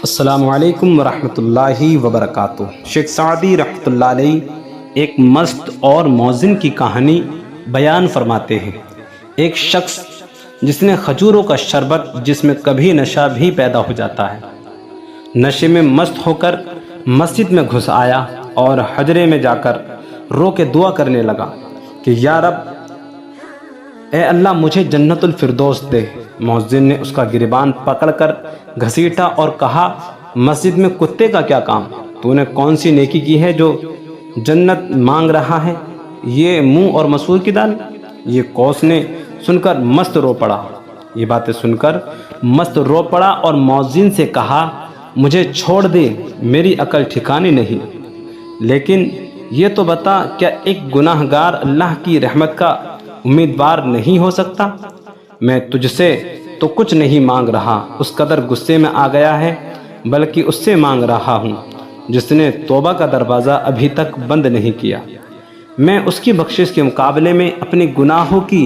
السلام علیکم ورحمۃ اللہ وبرکاتہ۔ شیخ سعدی رحمۃ اللہ علیہ ایک مست اور موزن کی کہانی بیان فرماتے ہیں۔ ایک شخص جس نے کھجوروں کا شربت جس میں کبھی نشہ بھی پیدا ہو جاتا ہے، نشے میں مست ہو کر مسجد میں گھس آیا اور حجرے میں جا کر رو کے دعا کرنے لگا کہ یا رب، اے اللہ مجھے جنت الفردوس دے۔ مؤذن نے اس کا گریبان پکڑ کر گھسیٹا اور کہا، مسجد میں کتے کا کیا کام؟ تو نے کون سی نیکی کی ہے جو جنت مانگ رہا ہے؟ یہ منہ اور مسور کی دال؟ یہ کوس نے سن کر مست رو پڑا۔ یہ باتیں سن کر مست رو پڑا اور مؤذن سے کہا، مجھے چھوڑ دے، میری عقل ٹھکانے نہیں، لیکن یہ تو بتا، کیا ایک گناہ گار اللہ کی رحمت کا امیدوار نہیں ہو سکتا؟ میں تجھ سے تو کچھ نہیں مانگ رہا، اس قدر غصے میں آ گیا ہے، بلکہ اس سے مانگ رہا ہوں جس نے توبہ کا دروازہ ابھی تک بند نہیں کیا۔ میں اس کی بخشش کے مقابلے میں اپنے گناہوں کی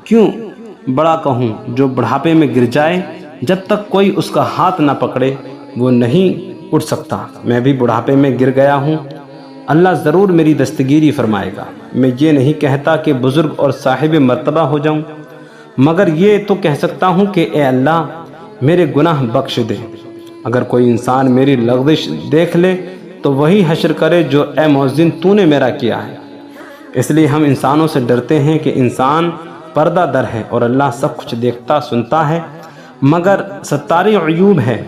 کیوں بڑا کہوں؟ جو بڑھاپے میں گر جائے، جب تک کوئی اس کا ہاتھ نہ پکڑے وہ نہیں اٹھ سکتا۔ میں بھی بڑھاپے میں گر گیا ہوں، اللہ ضرور میری دستگیری فرمائے گا۔ میں یہ نہیں کہتا کہ بزرگ اور صاحب مرتبہ ہو جاؤں، مگر یہ تو کہہ سکتا ہوں کہ اے اللہ میرے گناہ بخش دے۔ اگر کوئی انسان میری لغزش دیکھ لے تو وہی حشر کرے جو اے مؤذن تو نے میرا کیا ہے۔ اس لیے ہم انسانوں سے ڈرتے ہیں کہ انسان پردہ در ہے اور اللہ سب کچھ دیکھتا سنتا ہے، مگر ستاری عیوب ہے۔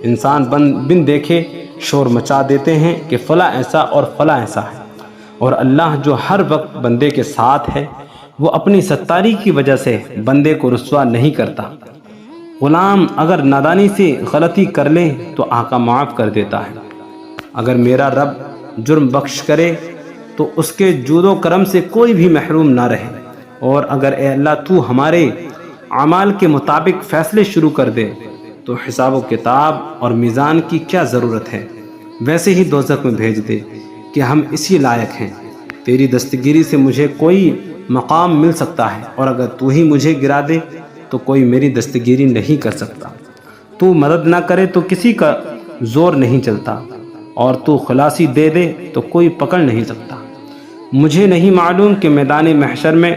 انسان بن دیکھے شور مچا دیتے ہیں کہ فلاں ایسا اور فلاں ایسا ہے، اور اللہ جو ہر وقت بندے کے ساتھ ہے، وہ اپنی ستاری کی وجہ سے بندے کو رسوا نہیں کرتا۔ غلام اگر نادانی سے غلطی کر لے تو آقا معاف کر دیتا ہے۔ اگر میرا رب جرم بخش کرے تو اس کے جود و کرم سے کوئی بھی محروم نہ رہے، اور اگر اے اللہ تو ہمارے اعمال کے مطابق فیصلے شروع کر دے تو حساب و کتاب اور میزان کی کیا ضرورت ہے؟ ویسے ہی دوزخ میں بھیج دے کہ ہم اسی لائق ہیں۔ تیری دستگیری سے مجھے کوئی مقام مل سکتا ہے، اور اگر تو ہی مجھے گرا دے تو کوئی میری دستگیری نہیں کر سکتا۔ تو مدد نہ کرے تو کسی کا زور نہیں چلتا، اور تو خلاصی دے دے تو کوئی پکڑ نہیں سکتا۔ مجھے نہیں معلوم کہ میدان محشر میں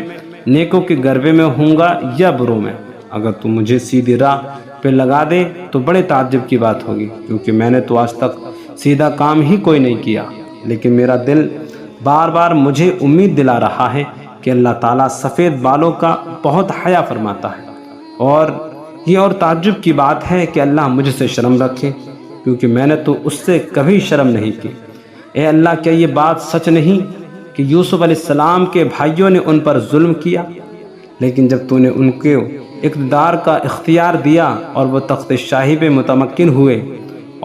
نیکوں کے گروے میں ہوں گا یا بروں میں۔ اگر تو مجھے سیدھی راہ پہ لگا دے تو بڑے تعجب کی بات ہوگی، کیونکہ میں نے تو آج تک سیدھا کام ہی کوئی نہیں کیا، لیکن میرا دل بار بار مجھے امید دلا رہا ہے کہ اللہ تعالیٰ سفید بالوں کا بہت حیا فرماتا ہے، اور یہ اور تعجب کی بات ہے کہ اللہ مجھ سے شرم رکھے، کیونکہ میں نے تو اس سے کبھی شرم نہیں کی۔ اے اللہ، کیا یہ بات سچ نہیں کہ یوسف علیہ السلام کے بھائیوں نے ان پر ظلم کیا، لیکن جب تو نے ان کو اقتدار کا اختیار دیا اور وہ تخت شاہی پہ متمکن ہوئے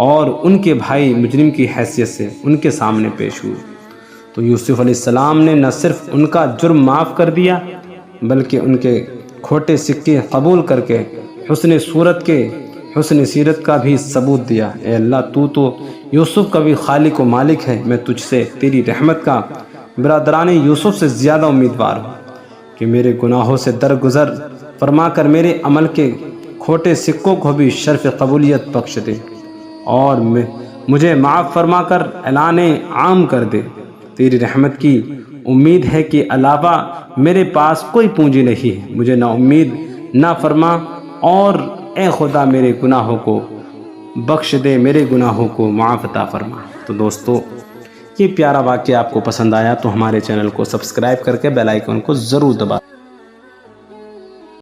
اور ان کے بھائی مجرم کی حیثیت سے ان کے سامنے پیش ہوئے، تو یوسف علیہ السلام نے نہ صرف ان کا جرم معاف کر دیا بلکہ ان کے کھوٹے سکے قبول کر کے حسن سیرت کا بھی ثبوت دیا۔ اے اللہ، تو یوسف کا بھی خالق و مالک ہے۔ میں تجھ سے تیری رحمت کا برادران یوسف سے زیادہ امیدوار ہوں کہ میرے گناہوں سے درگزر فرما کر میرے عمل کے کھوٹے سکوں کو بھی شرف قبولیت بخش دے، اور مجھے معاف فرما کر اعلان عام کر دے۔ تیری رحمت کی امید ہے کہ علاوہ میرے پاس کوئی پونجی نہیں ہے۔ مجھے نا امید نہ فرما، اور اے خدا میرے گناہوں کو بخش دے، میرے گناہوں کو معاف عطا فرما۔ تو دوستو، یہ پیارا واقعہ آپ کو پسند آیا تو ہمارے چینل کو سبسکرائب کر کے بیل آئیکن کو ضرور دبا